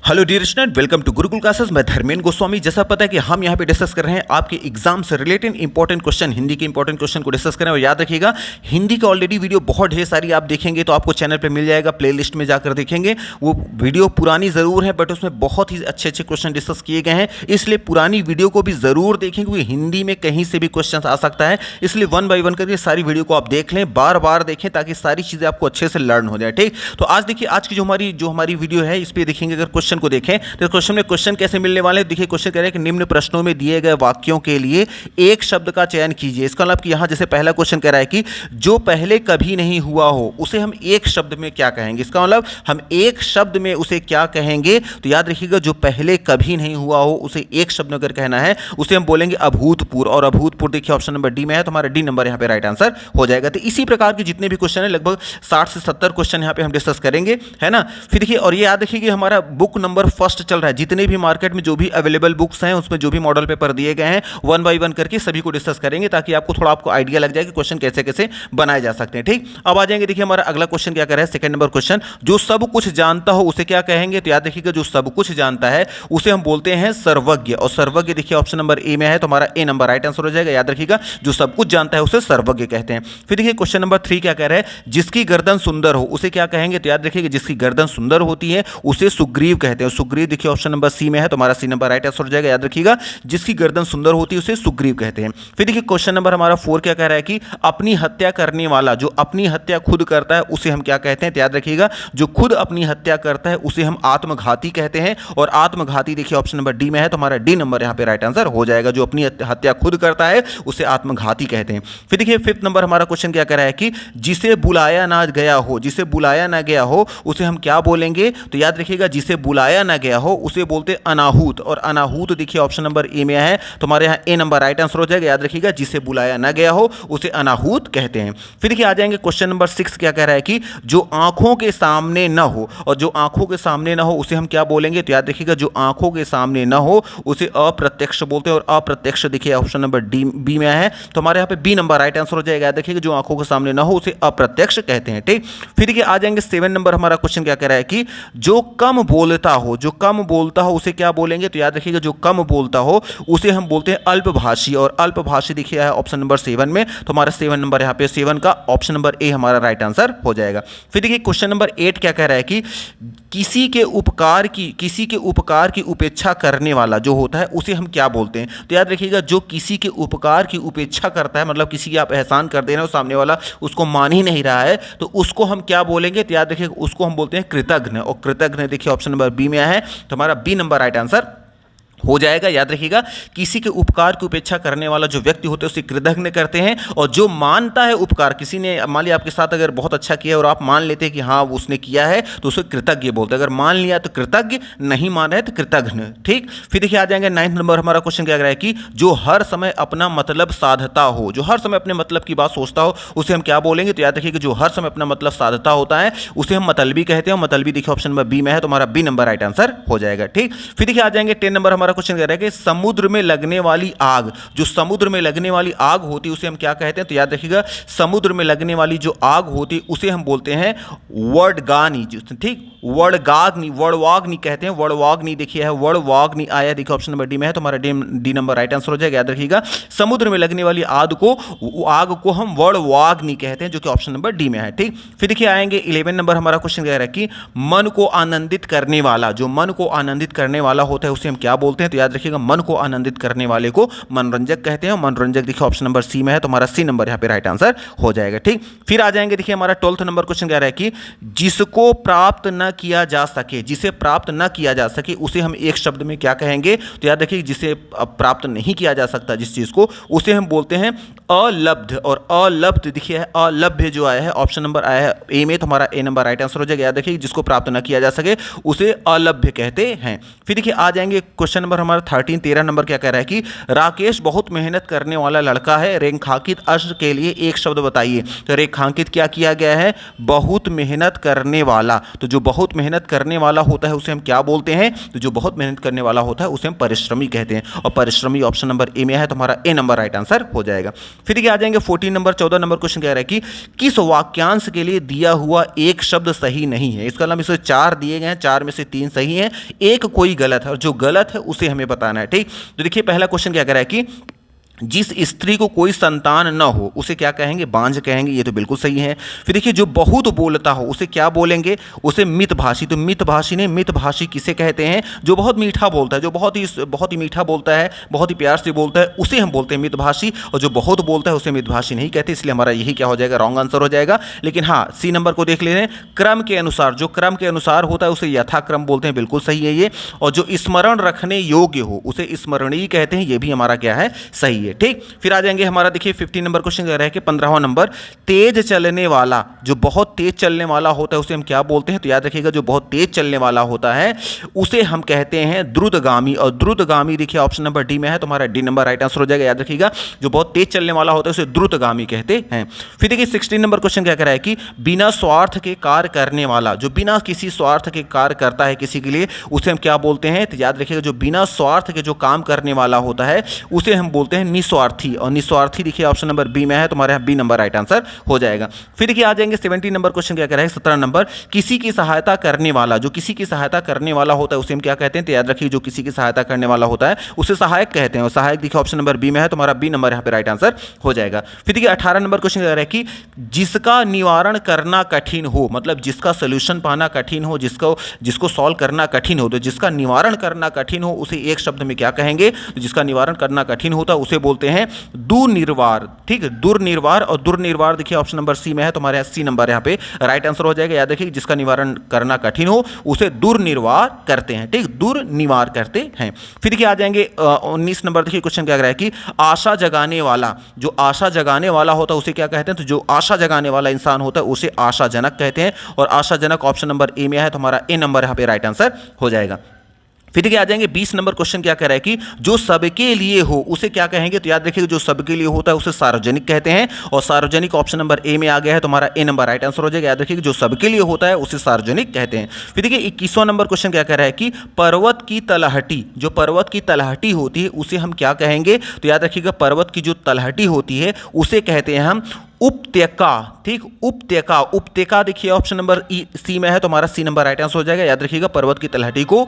Hello dear student, welcome to Gurukul classes. मैं धर्मेंद्र गोस्वामी। जैसा पता है कि हम यहाँ पे डिस्कस कर रहे हैं आपके एग्जाम से रिलेटेड इंपॉर्टेंट क्वेश्चन, हिंदी के इंपॉर्टेंट क्वेश्चन को डिस्कस करें। और याद रखिएगा, हिंदी का ऑलरेडी वीडियो बहुत ढेर सारी आप देखेंगे तो आपको चैनल पे मिल जाएगा, प्लेलिस्ट में जाकर देखेंगे। वो वीडियो पुरानी ज़रूर है बट उसमें बहुत ही अच्छे अच्छे क्वेश्चन डिस्कस किए गए हैं, इसलिए पुरानी वीडियो को भी ज़रूर देखें क्योंकि हिंदी में कहीं से भी क्वेश्चन आ सकता है। इसलिए वन बाई वन करके सारी वीडियो को आप देख लें, बार बार देखें ताकि सारी चीज़ें आपको अच्छे से लर्न हो जाए। ठीक, तो आज देखिए, आज की जो हमारी वीडियो है इस पर देखेंगे। अगर क्वेश्चन को देखें तो क्वेश्चन में क्वेश्चन कैसे मिलने वाले हैं। देखिए, क्वेश्चन कह रहे हैं कि निम्न प्रश्नों में दिए गए वाक्यों के लिए एक शब्द का चयन कीजिए। इसका मतलब कि यहां जैसे पहला क्वेश्चन कह रहा है कि जो पहले कभी नहीं हुआ हो उसे हम एक शब्द में क्या कहेंगे। इसका मतलब हम एक शब्द में उसे क्या कहेंगे, तो याद रखिएगा जो पहले कभी नहीं हुआ हो उसे एक शब्द में अगर कहना है उसे हम बोलेंगे अभूतपूर्व। और अभूतपूर्व देखिए ऑप्शन नंबर डी में है, तो हमारा डी नंबर यहां पे राइट आंसर हो जाएगा। तो इसी प्रकार के जितने भी क्वेश्चन है, लगभग 60 से 70 क्वेश्चन यहां पे हम डिस्कस करेंगे, है ना। फिर देखिए, और ये याद रखिए कि हमारा बुक नंबर फर्स्ट चल रहा है। जितने भी मार्केट में जो भी अवेलेबल बुक्स हैं उसमें जो भी मॉडल पेपर दिए गए हैं वन बाय वन करके सभी को डिस्कस करेंगे ताकि आपको आइडिया लग जाए कि क्वेश्चन कैसे कैसे बनाए जा सकते हैं। ठीक, अब आ जाएंगे। देखिए हमारा अगला क्वेश्चन क्या कर रहा है, सेकंड नंबर क्वेश्चन, जो सब कुछ जानता हो उसे क्या कहेंगे। तो याद रखिएगा जो सब कुछ जानता है उसे हम बोलते हैं सर्वज्ञ। और सर्वज्ञ देखिए ऑप्शन नंबर ए में है, तो हमारा ए नंबर राइट आंसर हो जाएगा। याद रखिएगा जो सब कुछ जानता है उसे सर्वज्ञ कहते हैं। फिर देखिए क्वेश्चन नंबर 3 क्या कह रहा है, जिसकी गर्दन सुंदर हो उसे क्या कहेंगे। तो याद रखिएगा जिसकी गर्दन सुंदर होती है उसे सुग्रीव कहते हैं। सुग्रीव देखिए ऑप्शन नंबर सी में है, तो हमारा सी नंबर राइट आंसर हो जाएगा। याद रखिएगा जिसकी गर्दन सुंदर होती है उसे सुग्रीव कहते हैं। फिर देखिए क्वेश्चन नंबर हमारा 4 क्या कह रहा है कि अपनी हत्या करने वाला, जो अपनी हत्या खुद करता है उसे हम क्या कहते हैं। तो याद रखिएगा जो खुद अपनी हत्या करता है उसे हम आत्मघाती कहते हैं। और आत्मघाती देखिए ऑप्शन नंबर डी में है, तो हमारा डी नंबर यहां पे राइट आंसर हो जाएगा। जो अपनी हत्या खुद करता है उसे आत्मघाती कहते हैं। फिर देखिए 5th नंबर हमारा क्वेश्चन क्या कह रहा है कि जिसे बुलाया ना गया हो, जिसे बुलाया ना गया हो उसे हम क्या बोलेंगे। तो याद रखिएगा जिसे बुलाया ना गया हो उसे बोलते अनाहूत। और अनाहूत देखिए ऑप्शन नंबर ए में है, तो हमारे यहाँ ए नंबर राइट आंसर हो जाएगा। याद रखिएगा जिसे बुलाया ना गया हो उसे अनाहूत कहते हैं। फिर देखिए आ जाएंगे क्वेश्चन नंबर 6 क्या कह रहा है कि जो आंखों के सामने न हो, और जो आंखों के सामने न हो उसे हम क्या बोलेंगे। तो याद रखिएगा जो आंखों के सामने न हो उसे अप्रत्यक्ष बोलते हैं। और अप्रत्यक्ष देखिए ऑप्शन नंबर डी बी में है, तो हमारे यहाँ पे बी नंबर राइट आंसर हो जाएगा। याद रखिएगा जो आंखों के सामने न हो उसे अप्रत्यक्ष कहते हैं। ठीक, फिर देखिए आ जाएंगे 7 नंबर हमारा क्वेश्चन क्या कह रहा है कि जो कम बोलता हो, जो कम बोलता हो उसे क्या बोलेंगे। तो याद रखिएगा जो कम बोलता हो उसे हम बोलते हैं अल्पभाषी। और अल्पभाषी देखिए है ऑप्शन नंबर 7 में, तो हमारा 7 नंबर यहाँ पे 7 का ऑप्शन नंबर ए हमारा राइट आंसर हो जाएगा। फिर देखिए क्वेश्चन नंबर 8 क्या कह रहा है कि किसी के उपकार की उपेक्षा करने वाला जो होता है उसे हम क्या बोलते हैं। तो याद रखिएगा जो किसी के उपकार की उपेक्षा करता है, मतलब किसी की आप एहसान कर दे रहे हो, सामने वाला उसको मान ही नहीं रहा है, तो उसको हम क्या बोलेंगे। तो याद रखिएगा उसको हम बोलते हैं कृतज्ञ। और कृतज्ञ देखिए ऑप्शन नंबर बी में है, तो हमारा बी नंबर राइट आंसर हो जाएगा। याद रखिएगा किसी के उपकार की उपेक्षा करने वाला जो व्यक्ति होते हैं उसे कृतज्ञ करते हैं। और जो मानता है उपकार, किसी ने मान लिया आपके साथ अगर बहुत अच्छा किया और आप मान लेते हैं कि हाँ उसने किया है तो उसे कृतज्ञ बोलते हैं। अगर मान लिया तो कृतज्ञ, नहीं मान रहे तो कृतज्ञ। ठीक, फिर देखिए आ जाएंगे 9th नंबर हमारा क्वेश्चन क्या कह रहा है कि जो हर समय अपना मतलब साधता हो, जो हर समय अपने मतलब की बात सोचता हो उसे हम क्या बोलेंगे। तो याद रखिए जो हर समय अपना मतलब साधता होता है उसे हम मतलबी कहते हैं। मतलबी देखिए ऑप्शन नंबर बी में है, तो हमारा बी नंबर राइट आंसर हो जाएगा। ठीक, फिर देखिए आ जाएंगे 10 नंबर हमारा क्वेश्चन कह रहा है कि समुद्र में लगने वाली आग, जो समुद्र में लगने वाली आग होती है उसे हम क्या कहते हैं। तो याद रखिएगा समुद्र में लगने वाली जो आग होती है उसे हम बोलते हैं वर्डगानी। ठीक, वर्डगाग्नि, वर्डवाग्नि कहते हैं। वर्डवाग्नि देखिए है, वर्डवाग्नि आया देखिए ऑप्शन नंबर डी में है, तो हमारा डी नंबर राइट आंसर हो जाएगा। याद रखिएगा समुद्र में लगने वाली आग को हम वर्डवाग्नि कहते हैं, जो कि ऑप्शन नंबर डी में है। ठीक, फिर देखिए आएंगे 11 नंबर हमारा क्वेश्चन कह रहा है कि मन को आनंदित करने वाला, जो मन को आनंदित करने वाला होता है उसे हम क्या बोलते हैं। तो याद रखिएगा मन को आनंदित करने वाले को मनोरंजक कहते हैं। मनोरंजक देखिए ऑप्शन नंबर सी में है, तो हमारा सी नंबर यहाँ पे राइट आंसर हो जाएगा। ठीक, फिर आ जाएंगे देखिए हमारा 12th नंबर क्वेश्चन कह रहा है कि जिसको प्राप्त न किया जा सके, जिसे प्राप्त न किया जा सके उसे हम एक शब्द में क्या कहेंगे। तो याद रखिए जिसे प्राप्त नहीं किया जा सकता जिस चीज को उसे हम बोलते हैं अलब्ध। और अलब्ध देखिए है, अलभ्य जो आया है ऑप्शन नंबर आया है ए में, तो हमारा ए नंबर राइट आंसर हो जाएगा। याद रखिए जिसको प्राप्त न किया जा सके उसे अलभ्य कहते हैं। फिर देखिए आ जाएंगे क्वेश्चन नंबर हमारा 13 नंबर क्या कह रहा है कि राकेश बहुत मेहनत करने वाला लड़का है, रेखांकित अश्र के लिए एक शब्द बताइए। तो रेखांकित क्या किया गया है, बहुत मेहनत करने वाला। तो जो बहुत मेहनत करने वाला होता है उसे हम क्या बोलते हैं, तो जो बहुत मेहनत करने वाला होता है उसे हम परिश्रमी कहते हैं, और परिश्रमी ऑप्शन नंबर ए में है, तो हमारा ए नंबर राइट आंसर हो जाएगा। फिर क्या आ जाएंगे 14 नंबर 14 नंबर क्वेश्चन कह रहा है कि किस वाक्यांश के लिए दिया हुआ एक शब्द सही नहीं है। इसका नाम, इसे 4 दिए गए हैं, 4 में से 3 सही हैं, एक कोई गलत है, और जो गलत है उसे हमें बताना है। ठीक, तो देखिए पहला क्वेश्चन क्या कह रहा है कि जिस स्त्री को कोई संतान न हो उसे क्या कहेंगे, बांझ कहेंगे, ये तो बिल्कुल सही है। फिर देखिए जो बहुत बोलता हो उसे क्या बोलेंगे, उसे मितभाषी। तो मितभाषी ने, मितभाषी किसे कहते हैं, जो बहुत मीठा बोलता है, जो बहुत ही मीठा बोलता है, बहुत ही प्यार से बोलता है, उसे हम बोलते हैं मितभाषी, और जो बहुत बोलता है उसे मितभाषी नहीं कहते, इसलिए हमारा यही क्या हो जाएगा, रॉन्ग आंसर हो जाएगा। लेकिन हाँ, सी नंबर को देख ले रहे हैं, क्रम के अनुसार, जो क्रम के अनुसार होता है उसे यथाक्रम बोलते हैं, बिल्कुल सही है ये। और जो स्मरण रखने योग्य हो उसे स्मरणीय कहते हैं, ये भी हमारा क्या है, सही है। ठीक, फिर आ जाएंगे हमारा, देखिए 15 नंबर क्वेश्चन कह रहा है कि 15वां नंबर, तेज चलने वाला, जो बहुत तेज चलने वाला होता है उसे हम क्या बोलते हैं। तो याद रखिएगा जो बहुत तेज चलने वाला होता है उसे हम कहते हैं द्रुतगामी, और द्रुतगामी देखिए ऑप्शन नंबर डी में है, तो हमारा डी नंबर राइट आंसर हो जाएगा। याद रखिएगा जो बहुत तेज चलने वाला होता है उसे द्रुतगामी कहते हैं। फिर देखिए 16 नंबर क्वेश्चन क्या कह रहा है कि बिना स्वार्थ के कार्य करने वाला, जो बिना किसी स्वार्थ के कार्य करता है किसी के लिए, उसे हम क्या बोलते हैं। तो याद रखिएगा जो बिना स्वार्थ के जो काम करने वाला होता है उसे हम बोलते हैं निस्वार्थी, और निस्वार्थी देखिए ऑप्शन नंबर बी में है, तुम्हारे यहाँ बी नंबर राइट आंसर हो जाएगा। फिर देखिए आ जाएंगे 17 नंबर क्वेश्चन क्या कह रहा है, 17 नंबर, किसी की सहायता करने वाला, जो किसी की सहायता करने वाला होता है उसे हम क्या कहते हैं। तो याद रखिए जो किसी की सहायता करने वाला होता है उसे सहायक कहते हैं, और सहायक देखिए ऑप्शन नंबर बी में है, तुम्हारा बी नंबर यहाँ पे राइट आंसर हो जाएगा। फिर देखिए 18 नंबर क्वेश्चन कह रहा है कि जिसका निवारण करना कठिन हो, मतलब जिसका सोल्यूशन पाना कठिन हो, जिसको सॉल्व करना कठिन हो, तो जिसका निवारण करना कठिन हो उसे एक शब्द में क्या कहेंगे, तो जिसका निवारण करना कठिन होता है उसे बोलते हैं दुर्निवार। ठीक है, दुर्निवार, और दुर्निवार देखिए ऑप्शन नंबर सी में है, तुम्हारे सी नंबर यहाँ पे राइट आंसर हो जाएगा। याद रखिए जिसका निवारण करना कठिन हो उसे दुर्निवार करते हैं। ठीक, दुर्निवार करते हैं। फिर क्या आ जाएंगे 19 नंबर, देखिए क्वेश्चन क्या कह रहा है कि आशा जगाने वाला, जो आशा जगाने वाला होता है उसे क्या कहते हैं। तो जो आशा जगाने वाला इंसान होता है उसे आशाजनक कहते हैं, और आशाजनक ऑप्शन नंबर ए में है, तो हमारा ए नंबर यहाँ पे राइट आंसर हो जाएगा। फिर क्या आ जाएंगे 20 नंबर क्वेश्चन क्या कह रहा है कि जो सबके लिए हो उसे क्या कहेंगे। तो याद रखिएगा जो सबके लिए होता है उसे सार्वजनिक कहते हैं, और सार्वजनिक ऑप्शन नंबर ए में आ गया है, तो हमारा ए नंबर राइट आंसर हो जाएगा। याद रखिएगा जो सबके लिए होता है उसे सार्वजनिक कहते हैं। फिर देखिए 21वां नंबर क्वेश्चन क्या कह रहा है कि पर्वत की तलहटी, जो पर्वत की तलहटी होती है उसे हम क्या कहेंगे। तो याद रखिएगा पर्वत की जो तलहटी होती है उसे कहते हैं हम उपत्यका। ठीक, उपत्यका, उपत्यका देखिए ऑप्शन नंबर सी में है, तो हमारा सी नंबर राइट आंसर हो जाएगा। याद रखिएगा पर्वत की तलहटी को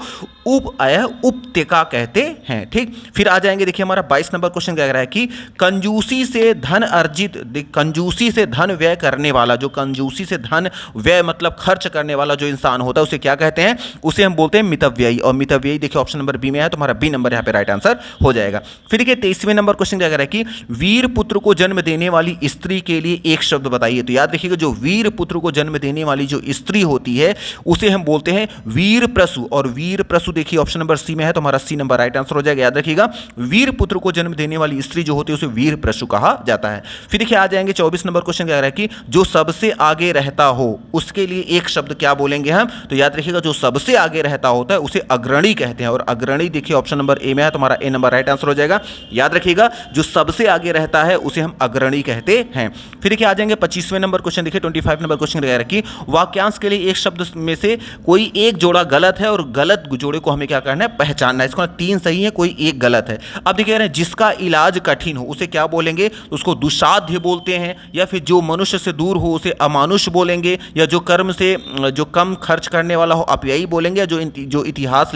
उपत्यका कहते हैं। ठीक, फिर आ जाएंगे देखिए हमारा 22 नंबर क्वेश्चन क्या कह रहा है कि कंजूसी से धन अर्जित, कंजूसी से धन व्यय करने वाला, जो कंजूसी से धन व्यय मतलब खर्च करने वाला जो इंसान होता है उसे क्या कहते हैं, उसे हम बोलते हैं मितव्ययी, और मितव्ययी देखिए ऑप्शन नंबर बी में है, तो हमारा बी नंबर यहाँ पे राइट आंसर हो जाएगा। फिर देखिए 23वें नंबर क्वेश्चन क्या कह रहा है कि वीर पुत्र को जन्म देने वाली स्त्री के लिए एक शब्द बताइए। तो याद रखिएगा जो वीर पुत्र को जन्म देने वाली जो स्त्री होती है उसे हम बोलते हैं वीर प्रसु, और वीर प्रसु देखिए ऑप्शन नंबर सी में है, तो हमारा सी नंबर राइट आंसर हो जाएगा। याद रखिएगा वीर पुत्र को जन्म देने वाली स्त्री जो होती है उसे वीर प्रसु कहा जाता है। फिर देखिए आ जाएंगे 24 नंबर क्वेश्चन क्या कह रहा है कि जो सबसे आगे रहता हो उसके लिए एक शब्द क्या बोलेंगे हम। तो याद रखिएगा जो सबसे आगे रहता होता है उसे अग्रणी कहते हैं, और अग्रणी देखिए ऑप्शन नंबर ए में है, तो हमारा ए नंबर राइट आंसर हो जाएगा। याद रखिएगा जो सबसे आगे रहता है उसे हम अग्रणी कहते हैं। फिर देखिए आ जाएंगे 25वें नंबर क्वेश्चन, देखिए 25 नंबर क्वेश्चन कह रहा है कि वाक्यांश के लिए एक शब्द में से कोई एक जोड़ा गलत है, और गलत जोड़े को हमें क्या करना है, पहचानना है। इसको 3 सही है, कोई एक गलत है। अब देखिए रहे हैं जिसका इलाज कठिन हो उसे क्या बोलेंगे, उसको दुसाध्य बोलते हैं, या फिर जो मनुष्य से दूर हो उसे अमानुष बोलेंगे, या जो कर्म से जो कम खर्च करने वाला हो अपव्ययी बोलेंगे, या जो इतिहास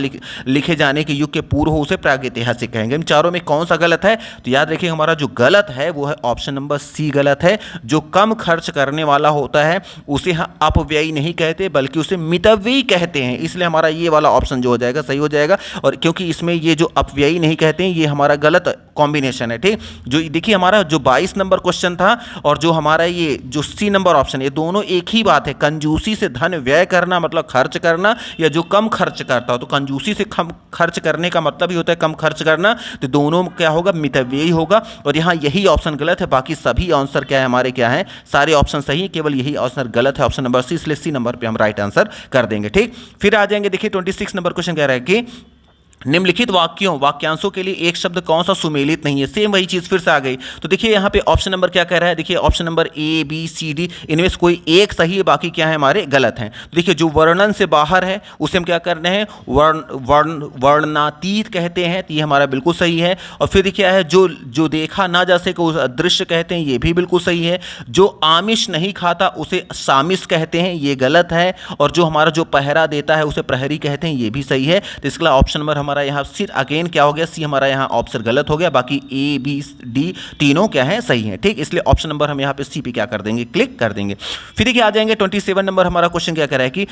लिखे जाने के युग के पूर्व हो उसे प्रागैतिहासिक कहेंगे। इन चारों में कौन सा गलत है। तो याद रखिए हमारा जो गलत है वो है ऑप्शन नंबर सी गलत है। जो कम खर्च करने वाला होता है उसे हम अपव्ययी नहीं कहते बल्कि उसे मितव्ययी कहते हैं, इसलिए हमारा ये वाला ऑप्शन जो हो जाएगा सही हो जाएगा। और क्योंकि इसमें ये जो अपव्ययी नहीं कहते हैं ये हमारा गलत कॉम्बिनेशन है। ठीक, जो देखिए हमारा जो 22 नंबर क्वेश्चन था और जो हमारा ये जो सी नंबर ऑप्शन, ये दोनों एक ही बात है। कंजूसी से धन व्यय करना मतलब खर्च करना, या जो कम खर्च करता हो, तो कंजूसी से कम खर्च करने का मतलब ही होता है कम खर्च करना, तो दोनों क्या होगा, मितव्ययी होगा। और यहाँ यही ऑप्शन गलत है, बाकी सभी आंसर क्या है हमारे, क्या है, सारे ऑप्शन सही है, केवल यही आंसर गलत है ऑप्शन नंबर सी, इसलिए सी नंबर पे हम राइट आंसर कर देंगे। ठीक, फिर आ जाएंगे देखिए 26 नंबर क्वेश्चन कह रहा है कि निम्नलिखित वाक्यांशों के लिए एक शब्द कौन सा सुमेलित नहीं है। सेम वही चीज फिर से आ गई। तो देखिए यहाँ पे ऑप्शन नंबर क्या कह रहा है, देखिए option number A B C D, इनमें से कोई एक सही है, बाकी क्या है हमारे गलत हैं। तो देखिए जो वर्णन से बाहर है उसे हम क्या कर रहे हैं, वर्णनातीत कहते हैं, तो ये हमारा बिल्कुल सही है। और फिर क्या है, जो देखा ना जा सके उसे अदृश्य कहते हैं, ये भी बिल्कुल सही है। जो आमिष नहीं खाता उसे सामिष कहते हैं, ये गलत है। और जो हमारा जो पहरा देता है उसे प्रहरी कहते हैं, ये भी सही है। तो इसके लिए ऑप्शन नंबर हमारा यहाँ सी अगेन क्या हो गया, सी हमारा यहाँ ऑप्शन गलत हो गया, बाकी ए बी डी तीनों क्या है, सही है। ठीक, इसलिए ऑप्शन नंबर हम यहाँ पे सी पे क्या कर देंगे, क्लिक कर देंगे। फिर देखिए आ जाएंगे 27 नंबर हमारा क्वेश्चन क्या कह रहा है कि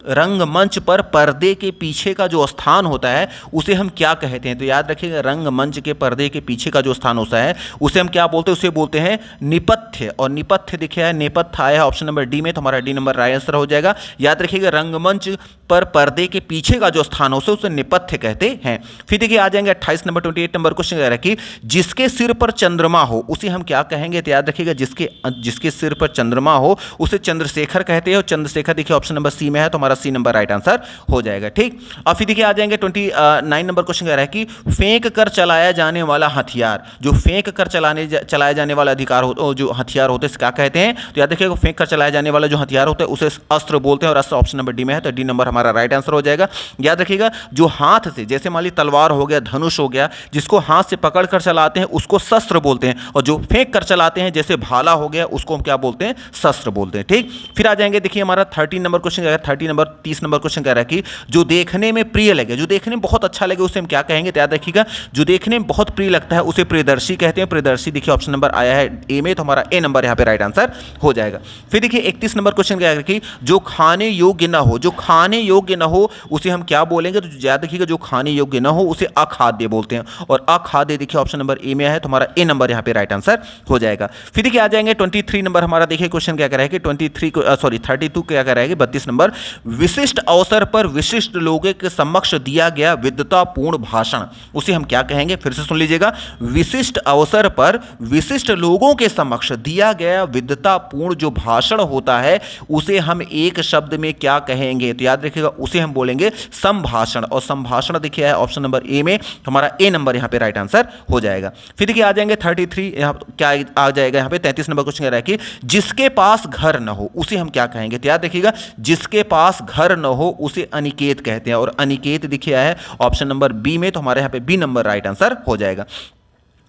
रंगमंच पर पर्दे के पीछे का जो स्थान होता है उसे हम क्या कहते हैं। तो याद रखिएगा, रंगमंच के पर्दे के पीछे का जो स्थान होता है उसे हम क्या बोलते हैं, उसे बोलते हैं निपथ्य। और निपथ्य देखिए नेपथ्य आया है ऑप्शन नंबर डी में, तो हमारा डी नंबर राइट आंसर हो जाएगा। याद रखिएगा, रंगमंच पर पर्दे के पीछे का जो स्थान हो उसे निपथ्य कहते हैं। फिर देखिए आ जाएंगे 28 नंबर 28 नंबर क्वेश्चन कह रहा है कि जिसके सिर पर चंद्रमा हो उसे हम क्या कहेंगे। तो याद रखिएगा, जिसके सिर पर चंद्रमा हो उसे चंद्रशेखर कहते हैं। और चंद्रशेखर देखिए ऑप्शन नंबर सी में है, तो हमारा सी नंबर राइट आंसर हो जाएगा। ठीक, और फिर देखिए आ जाएंगे 29 नंबर क्वेश्चन कह रहा है कि फेंक कर चलाया जाने वाला हथियार, जो फेंक कर चलाया जाने वाला अधिकार हो, जो हथियार होते हैं क्या कहते हैं। तो याद रखिएगा, फेंक कर चलाया जाने वाला जो हथियार होता है उसे अस्त्र बोलते हैं, और अस्त्र ऑप्शन नंबर डी में है, तो डी नंबर हमारा राइट आंसर हो जाएगा। याद रखिएगा, जो हाथ से, जैसे मान ली तलवार हो गया, धनुष हो गया, जिसको हाथ से पकड़ कर चलाते हैं उसको शस्त्र बोलते हैं, और जो फेंक कर चलाते हैं जैसे भाला हो गया उसको हम क्या बोलते हैं, शस्त्र बोलते हैं। ठीक, फिर आ जाएंगे देखिए हमारा 30 नंबर क्वेश्चन कह रहा है, 30 नंबर क्वेश्चन कह रहा है कि जो देखने में प्रिय लगे, जो देखने में बहुत अच्छा लगे उसे हम क्या कहेंगे। तो याद रखिएगा, जो देखने में बहुत प्रिय लगता है उसे प्रियदर्शी कहते हैं। प्रियदर्शी देखिए ऑप्शन नंबर आया है ए में, तो हमारा ए नंबर यहाँ पे राइट आंसर हो जाएगा। फिर देखिए 31 नंबर क्वेश्चन कह रहा है कि जो खाने योग्य ना हो, जो खाने योग्य ना हो उसे हम क्या बोलेंगे। तो याद रखिएगा, जो खाने योग्य ना हो उसे अखाद्य बोलते हैं, और अखाद्य देखिए ऑप्शन नंबर ए में है, तो हमारा ए नंबर यहाँ पे राइट आंसर हो जाएगा। फिर देखिए आ जाएंगे 23 नंबर हमारा, देखिए क्वेश्चन क्या कह रहा है कि 32 क्या कह रहा है कि 32 नंबर, विशिष्ट अवसर पर विशिष्ट लोगों के समक्ष दिया गया विद्वतापूर्ण भाषण उसे हम क्या कहेंगे। फिर से सुन लीजिएगा, विशिष्ट अवसर पर विशिष्ट लोगों के समक्ष दिया गया विद्वतापूर्ण जो भाषण होता है उसे हम एक शब्द में क्या कहेंगे। तो याद रखिएगा, उसे हम बोलेंगे संभाषण, और संभाषण देखिए है ऑप्शन नंबर ए में, हमारा ए नंबर यहाँ पे राइट आंसर हो जाएगा। फिर देखिए आ जाएंगे 33 क्या आ जाएगा यहाँ पे 33 नंबर क्वेश्चन कह रहा है कि जिसके पास घर न हो उसे हम क्या कहेंगे। तो याद रखिएगा, जिसके पास घर न हो उसे अनिकेत कहते हैं, और अनिकेत देखिए है ऑप्शन नंबर बी में, तो हमारे यहाँ पे बी नंबर राइट आंसर हो जाएगा।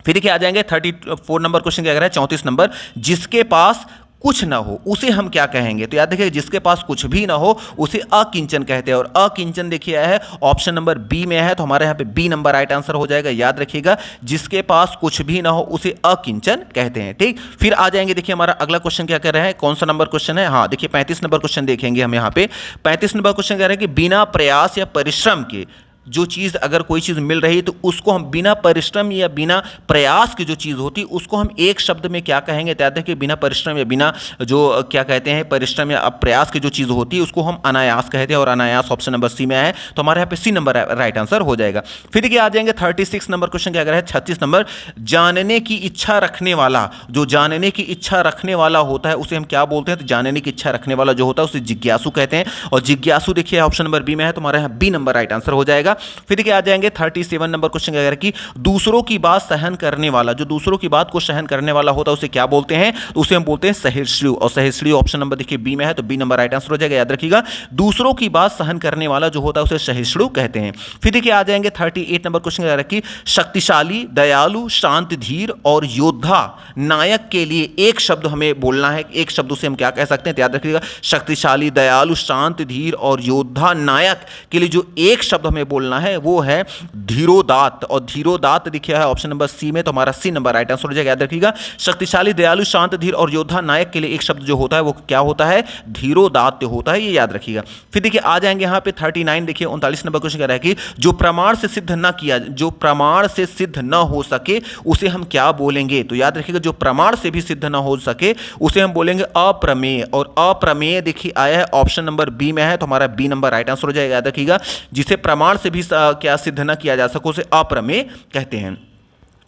फिर देखिए आ जाएंगे 34 नंबर क्वेश्चन क्या कह रहा है, 34 नंबर, जिसके पास कुछ ना हो उसे हम क्या कहेंगे। तो याद देखिए, जिसके पास कुछ भी ना हो उसे अकिंचन कहते हैं, और अकिंचन देखिए है ऑप्शन नंबर बी में है, तो हमारे यहाँ पे बी नंबर राइट आंसर हो जाएगा। याद रखिएगा, जिसके पास कुछ भी ना हो उसे अकिंचन कहते हैं। ठीक, फिर आ जाएंगे देखिए हमारा अगला क्वेश्चन क्या कर रहा है, कौन सा नंबर क्वेश्चन है। हाँ देखिए 35 नंबर क्वेश्चन देखेंगे हम यहाँ पे। 35 नंबर क्वेश्चन कह रहा है कि बिना प्रयास या परिश्रम के जो चीज़, अगर कोई चीज़ मिल रही है तो उसको हम बिना परिश्रम या बिना प्रयास की जो चीज़ होती है उसको हम एक शब्द में क्या कहेंगे। तो याद है कि बिना परिश्रम या बिना जो क्या कहते हैं परिश्रम या प्रयास की जो चीज़ होती है उसको हम अनायास कहते हैं, और अनायास ऑप्शन नंबर सी में है, तो हमारे यहाँ पे सी नंबर राइट आंसर हो जाएगा। फिर देखिए आ जाएंगे 36 नंबर क्वेश्चन क्या कर रहा है, 36 नंबर, जानने की इच्छा रखने वाला, जो जानने की इच्छा रखने वाला होता है उसे हम क्या बोलते हैं। तो जानने की इच्छा रखने वाला जो होता है उसे जिज्ञासु कहते हैं, और जिज्ञासु देखिए ऑप्शन नंबर बी में है, तो हमारे यहाँ बी नंबर राइट आंसर हो जाएगा। फिर देखिए आ जाएंगे 37 नंबर क्वेश्चन क्या कह रहा है कि दूसरों की बात सहन करने वाला, जो दूसरों की बात को सहन करने वाला होता है उसे क्या बोलते हैं। तो उसे हम बोलते हैं सहिष्णु, और सहिष्णु ऑप्शन नंबर देखिए बी में है, तो बी नंबर राइट आंसर हो जाएगा। याद रखिएगा, दूसरों की बात सहन करने वाला जो होता है उसे सहिष्णु कहते हैं। फिर देखिए आ जाएंगे 38 नंबर क्वेश्चन कह रहा है कि शक्तिशाली, दयालु, शांत, धीर और योद्धा नायक के लिए एक शब्द हमें बोलना है, एक शब्द से हम क्या कह सकते हैं। तो याद रखिएगा, शक्तिशाली, दयालु, शांत, धीर और योद्धा नायक के लिए जो एक शब्द हमें बोलना है वो है धीरोदात्त, और धीरोदात्त देखिए है ऑप्शन नंबर सी में, तो हमारा सी नंबर राइट आंसर हो जाएगा। याद रखिएगा, शक्तिशाली, दयालु, शांत, धीर और योद्धा नायक के लिए एक शब्द जो होता है वो क्या होता है, धीरोदात्त होता है, ये याद रखिएगा। फिर देखिए आ जाएंगे यहाँ पे 39 देखिए 39 नंबर क्वेश्चन कह रहा है कि जो प्रमाण से सिद्ध न किया, जो प्रमाण से सिद्ध न हो सके उसे हम क्या बोलेंगे। तो याद रखिएगा, जो प्रमाण से भी सिद्ध न हो सके उसे हम बोलेंगे अप्रमेय, और अप्रमेय देखिए आया है ऑप्शन नंबर बी में है, तो हमारा बी नंबर राइट आंसर हो जाएगा। याद रखिएगा, जिसे प्रमाण से भी क्या सिद्ध न किया जा सके उसे अप्रमेय कहते हैं।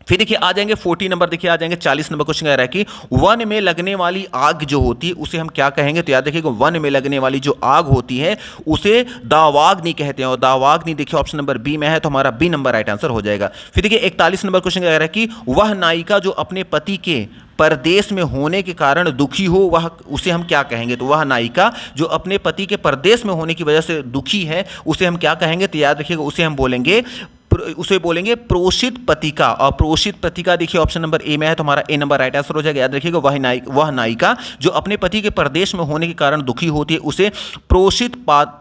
फिर देखिए आ जाएंगे 40 नंबर, देखिए आ जाएंगे 40 नंबर क्वेश्चन कह रहा है कि वन में लगने वाली आग जो होती है उसे हम क्या कहेंगे। तो याद रखिएगा वन में लगने वाली जो आग होती है उसे दावाग्नि कहते हैं, और दावाग्नि देखिए ऑप्शन नंबर बी में है, तो हमारा बी नंबर राइट आंसर हो जाएगा। फिर देखिए 41 नंबर क्वेश्चन कह रहा है कि वह नायिका जो अपने पति के परदेश में होने के कारण दुखी हो, वह उसे हम क्या कहेंगे। तो वह नायिका जो अपने पति के परदेश में होने की वजह से दुखी है उसे हम क्या कहेंगे। तो याद रखिएगा उसे बोलेंगे प्रोषित पतिका, और प्रोषित पतिका देखिए ऑप्शन नंबर ए में है, तो हमारा ए नंबर राइट आंसर हो जाएगा। याद रखिएगा वह नायिका जो अपने पति के परदेश में होने के कारण दुखी होती है उसे प्रोषित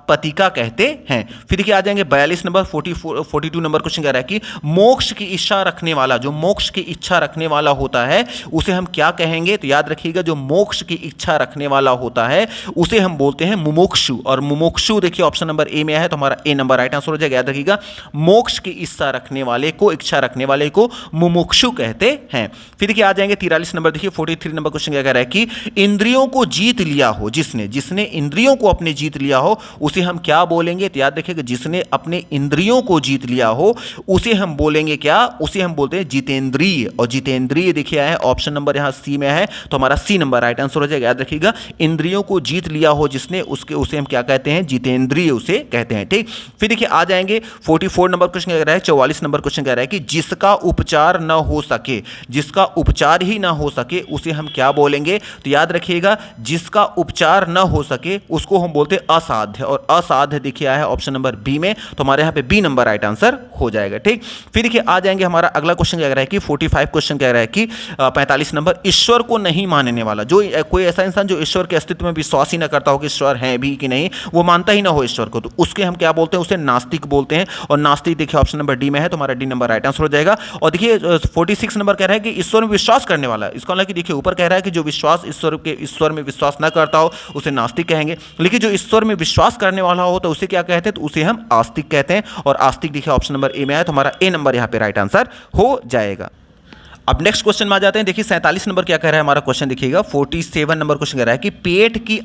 पतिका कहते हैं। फिर देखिए आ जाएंगे 42 नंबर 42 नंबर क्वेश्चन कह रहा है कि मोक्ष की इच्छा रखने वाला, जो मोक्ष की इच्छा रखने वाला होता है उसे हम क्या कहेंगे। तो याद रखिएगा जो मोक्ष की इच्छा रखने वाला होता है उसे हम बोलते हैं मुमुक्षु, और मुमुक्षु देखिए ऑप्शन नंबर ए में है, तो हमारा ए नंबर राइट आंसर हो जाएगा। याद रखिएगा मोक्ष की इच्छा रखने वाले को मुमुक्षु कहते हैं। फिर देखिए आ जाएंगे 43 नंबर, देखिए 43 नंबर क्वेश्चन क्या कह रहा है कि इंद्रियों को जीत लिया हो, जिसने इंद्रियों को अपने जीत लिया हो उसे हम क्या बोलेंगे। तो याद रखिएगा जिसने अपने इंद्रियों को जीत लिया हो उसे हम बोलेंगे क्या, उसे हम बोलते हैं जितेंद्रिय, और जितेंद्रिय देखिए है ऑप्शन नंबर यहां सी में है, तो हमारा सी नंबर राइट आंसर हो जाएगा। याद रखिएगा इंद्रियों को जीत लिया हो जिसने, उसे हम क्या कहते हैं, जितेंद्रिय उसे कहते हैं। ठीक, फिर देखिए आ जाएंगे 44 नंबर क्वेश्चन कह रहा है, 44 नंबर क्वेश्चन कह रहा है कि जिसका उपचार न हो सके, जिसका उपचार ही ना हो सके उसे हम क्या बोलेंगे। तो याद रखिएगा जिसका उपचार न हो सके उसको हम बोलते हैं असाध्य, और असाध्य देखिए आया है ऑप्शन नंबर बी में, तो हमारे यहाँ पे बी नंबर राइट आंसर हो जाएगा। ठीक, फिर देखिए आ जाएंगे हमारा अगला क्वेश्चन कह रहा है कि 45 क्वेश्चन कह रहा है कि 45 नंबर ईश्वर को नहीं मानने वाला, जो कोई ऐसा इंसान जो ईश्वर के अस्तित्व में विश्वास ही ना करता हो कि ईश्वर है भी कि नहीं, वो मानता ही ना हो ईश्वर को, तो उसके हम क्या बोलते हैं, उसे नास्तिक बोलते हैं। और नास्तिक देखिए ऑप्शन नंबर डी में है, तो हमारा डी नंबर राइट आंसर हो जाएगा। और देखिए 46 नंबर कह रहा है कि ईश्वर में विश्वास करने वाला, इसका मतलब कि देखिए ऊपर कह रहा है कि जो विश्वास ईश्वर में विश्वास न करता हो उसे नास्तिक कहेंगे, लेकिन जो ईश्वर में विश्वास करने वाला हो तो उसे क्या कहते हैं, तो उसे हम आस्तिक कहते हैं। और आस्तिक देखिए ऑप्शन नंबर ए में है, तो हमारा ए नंबर यहाँ पे राइट आंसर हो जाएगा। अब नेक्स्ट क्वेश्चन में आ जाते हैं। देखिए 47 नंबर क्या कह रहा है हमारा क्वेश्चन, देखिएगा 47 नंबर क्वेश्चन कह रहा है कि पेट की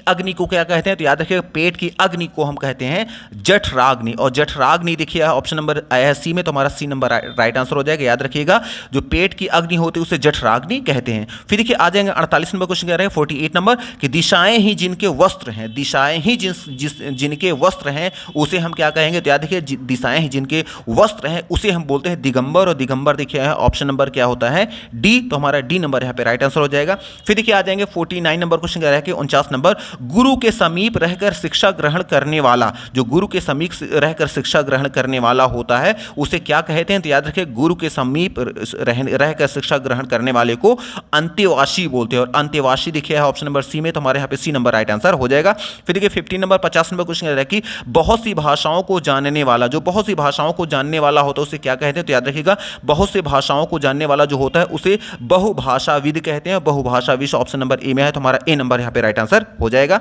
अग्नि को क्या कहते हैं। तो याद रखिएगा पेट की अग्नि को हम कहते हैं जठराग्नि, और जठराग्नि देखिए ऑप्शन नंबर आया है सी में, तो हमारा सी नंबर राइट आंसर हो जाएगा। याद रखिएगा जो पेट की अग्नि होती है उसे जठराग्नि कहते हैं। फिर देखिए आ जाएंगे 48 नंबर क्वेश्चन कह रहे हैं 48 नंबर कि दिशाएं ही जिनके वस्त्र हैं, दिशाएं ही जिनके वस्त्र हैं उसे हम क्या कहेंगे। तो याद रखिए दिशाएं ही जिनके वस्त्र हैं उसे हम बोलते हैं दिगंबर, और दिगंबर देखिए ऑप्शन नंबर क्या होता है डी, तो हमारा डी नंबर यहां पे राइट आंसर हो जाएगा। फिर देखिए आ जाएंगे 49 नंबर क्वेश्चन कह रहा है कि 49 नंबर गुरु के समीप रहकर शिक्षा ग्रहण करने वाला, जो गुरु के समीप रहकर शिक्षा ग्रहण करने वाला होता है उसे क्या कहते हैं। तो याद रखिए गुरु के समीप रहकर शिक्षा ग्रहण करने वाले को अंत्यवासी बोलते हैं, और अंत्यवासी देखिए है ऑप्शन नंबर सी में, तो हमारे यहाँ पे सी नंबर राइट आंसर हो जाएगा। फिर देखिए 50 नंबर 50 नंबर क्वेश्चन कह रहा है कि बहुत सी भाषाओं को जानने वाला, जो बहुत सी भाषाओं को जानने वाला होता है उसे क्या कहते हैं। तो याद रखिएगा बहुत सी भाषाओं को जानने वाला जो होता है उसे बहुभाषाविद कहते हैं, बहुभाषाविद ऑप्शन नंबर ए में है, तो हमारा ए नंबर यहां पे राइट आंसर हो जाएगा।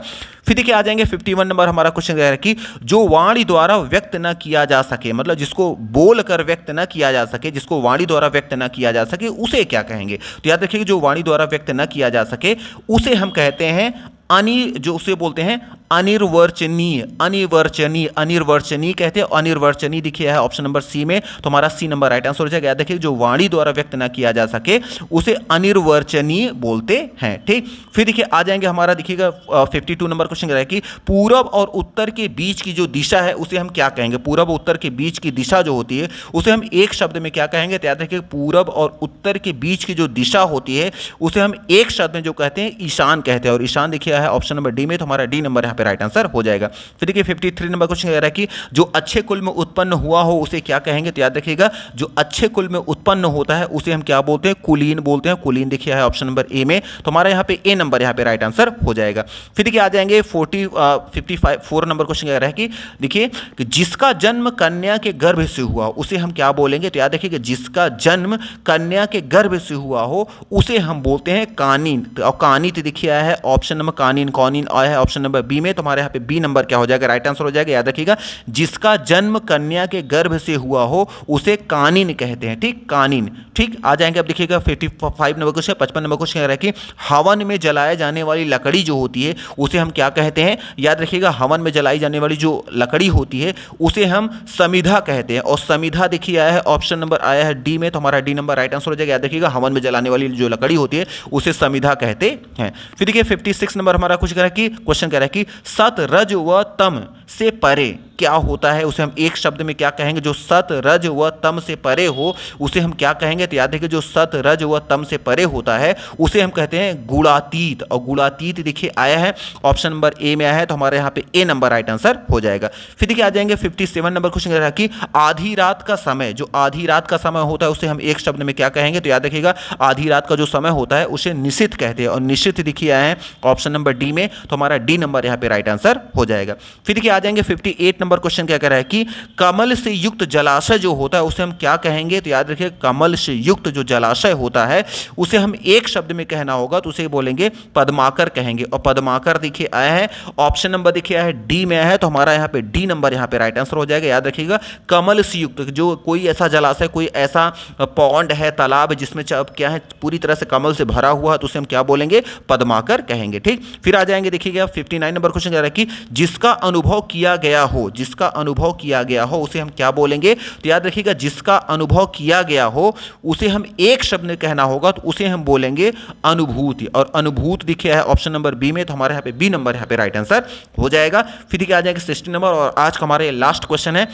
फिर देखिए आ जाएंगे 51 नंबर हमारा क्वेश्चन कह रहा है कि जो वाणी द्वारा व्यक्त न किया जा सके, मतलब जिसको बोलकर व्यक्त न किया जा सके, जिसको वाणी द्वारा व्यक्त न किया जा सके उसे क्या कहेंगे। तो याद रखिए जो वाणी द्वारा व्यक्त न किया जा सके उसे हम कहते हैं जो उसे बोलते हैं अनिर्वचनीय, अनिर्वचनीय कहते हैं। अनिर्वचनीय देखिए है ऑप्शन नंबर सी में, तो हमारा सी नंबर राइट आंसर हो जाएगा। याद रखिए जो वाणी द्वारा व्यक्त ना किया जा सके उसे अनिर्वचनीय बोलते हैं। ठीक, फिर देखिए आ जाएंगे हमारा देखिएगा 52 नंबर क्वेश्चन कह रहा है कि पूरब और उत्तर के बीच की जो दिशा है उसे हम क्या कहेंगे। पूरब और उत्तर के बीच की दिशा जो होती है उसे हम एक शब्द में क्या कहेंगे। तो याद रखिए पूरब और उत्तर के बीच की जो दिशा होती है उसे हम एक शब्द में जो कहते हैं ईशान कहते हैं, और ईशान देखिए है ऑप्शन नंबर डी में, तो हमारा डी नंबर यहाँ पे राइट आंसर हो जाएगा। फिर देखिए 53 नंबर क्वेश्चन कह रहा है कि जो अच्छे कुल में उत्पन्न हुआ हो उसे क्या कहेंगे। तो याद रखिएगा जो अच्छे कुल में उत्पन्न होता है उसे हम क्या बोलते हैं, कुलीन बोलते हैं। कुलीन देखिए है ऑप्शन नंबर ए में, तो हमारा यहाँ पे ए नंबर यहाँ पे राइट आंसर हो जाएगा। फिर देखिए आ जाएंगे 54 नंबर क्वेश्चन कह रहा है कि देखिए कि जिसका जन्म कन्या के गर्भ से हुआ उसे हम क्या बोलेंगे। तो याद रखिएगा जिसका जन्म कन्या के गर्भ से हुआ हो उसे हम बोलते हैं कानीन, और कानित देखिए आया है ऑप्शन नंबर कानीन आया है ऑप्शन नंबर बी में, में, तो हमारे यहाँ पे बी नंबर क्या हो जाएगा, राइट आंसर हो जाएगा। याद रखिएगा, जिसका जन्म कन्या के गर्भ से हुआ हो उसे कानिन कहते हैं। ठीक, कानिन। ठीक, आ जाएंगे अब देखिएगा 55 नंबर क्वेश्चन, 55 नंबर क्वेश्चन कह रहा है कि हवन में जलाए जाने वाली लकड़ी जो होती है उसे हम क्या कहते हैं। याद रखिएगा, हवन में जलाई जाने वाली जो लकड़ी होती है उसे हम समिधा कहते हैं। और समिधा देखिए आया है, ऑप्शन नंबर आया है डी में, तो हमारा डी नंबर राइट आंसर हो जाएगा। याद रखिएगा, हवन में जलाने वाली जो लकड़ी होती है उसे समिधा कहते हैं। फिर देखिए 56 नंबर हमारा कुछ कह रहा है कि क्वेश्चन कह रहा है कि सत रज व तम से परे क्या होता है, उसे हम एक शब्द में क्या कहेंगे। जो सत रज व तम से परे हो उसे हम क्या कहेंगे, तो याद रखिए जो सत रज व तम से परे होता है उसे हम कहते हैं गुणातीत। और गुणातीत देखिए आया है, ऑप्शन नंबर ए में आया है, तो हमारे यहाँ पे ए नंबर राइट आंसर हो जाएगा। फिर देखिए आ जाएंगे 57 नंबर क्वेश्चन कह रहा है कि आधी रात का समय, जो आधी रात का समय होता है उसे हम एक शब्द में क्या कहेंगे, तो याद रखिएगा आधी रात का जो समय होता है उसे निशित कहते हैं। और निशित देखिए आया है ऑप्शन नंबर डी में, तो हमारा डी नंबर यहाँ पे राइट आंसर हो जाएगा। फिर देखिए आ जाएंगे 58 नंबर क्वेश्चन क्या कह रहा है कि कमल से युक्त जलाशय जो होता है उसे हम क्या कहेंगे, तो याद रखिए कमल से युक्त जो जलाशय होता है उसे हम एक शब्द में कहना होगा तो उसे बोलेंगे पद्माकर कहेंगे। और पद्माकर देखिए आया है, ऑप्शन नंबर देखिए आया है डी में आया है, तो हमारा यहाँ पे डी नंबर यहाँ पे राइट आंसर हो जाएगा। याद रखिएगा कमल से युक्त जो कोई ऐसा जलाशय, कोई ऐसा पॉन्ड है, तालाब जिसमें क्या है पूरी तरह से कमल से भरा हुआ है तो उसे हम क्या बोलेंगे, पद्माकर कहेंगे। ठीक, फिर आ जाएंगे देखिएगा 59 नंबर क्वेश्चन कह रहा है कि जिसका अनुभव किया गया हो, जिसका अनुभव किया गया हो उसे हम क्या बोलेंगे, तो याद रखिएगा जिसका अनुभव किया गया हो उसे हम एक शब्द में कहना होगा तो उसे हम बोलेंगे अनुभूति। और अनुभूत दिखे है ऑप्शन नंबर बी में, तो हमारे यहाँ पे बी नंबर यहाँ पे राइट आंसर हो जाएगा। फिर देखिए आ जाएगा 60 नंबर, और आज का हमारे लास्ट क्वेश्चन है।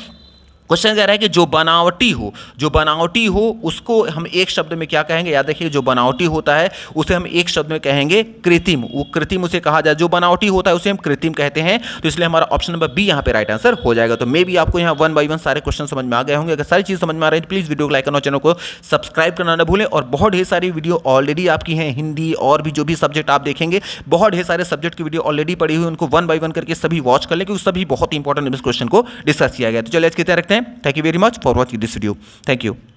क्वेश्चन कह रहा है कि जो बनावटी हो, जो बनावटी हो उसको हम एक शब्द में क्या कहेंगे। याद रखिए जो बनावटी होता है उसे हम एक शब्द में कहेंगे कृत्रिम। वो कृत्रिम उसे कहा जाए, जो बनावटी होता है उसे हम कृत्रिम कहते हैं। तो इसलिए हमारा ऑप्शन नंबर बी यहाँ पे राइट आंसर हो जाएगा। तो मे भी आपको यहाँ 1 बाय 1 सारे क्वेश्चन समझ में आ गए होंगे। अगर सारी चीज समझ में आ रही है तो प्लीज वीडियो को लाइक करना, चैनल को सब्सक्राइब करना ना भूलें। और बहुत ढेर सारी वीडियो ऑलरेडी आपकी हैं, हिंदी और भी जो भी सब्जेक्ट आप देखेंगे, बहुत ढेर सारे सब्जेक्ट की वीडियो ऑलरेडी पड़ी हुई, उनको 1 बाय 1 करके सभी वॉच कर लें, क्योंकि सभी बहुत इंपॉर्टेंट इस क्वेश्चन को डिस्कस किया गया। तो चलिए आज की तरह रखते हैं। Thank you very much for watching this video. Thank you.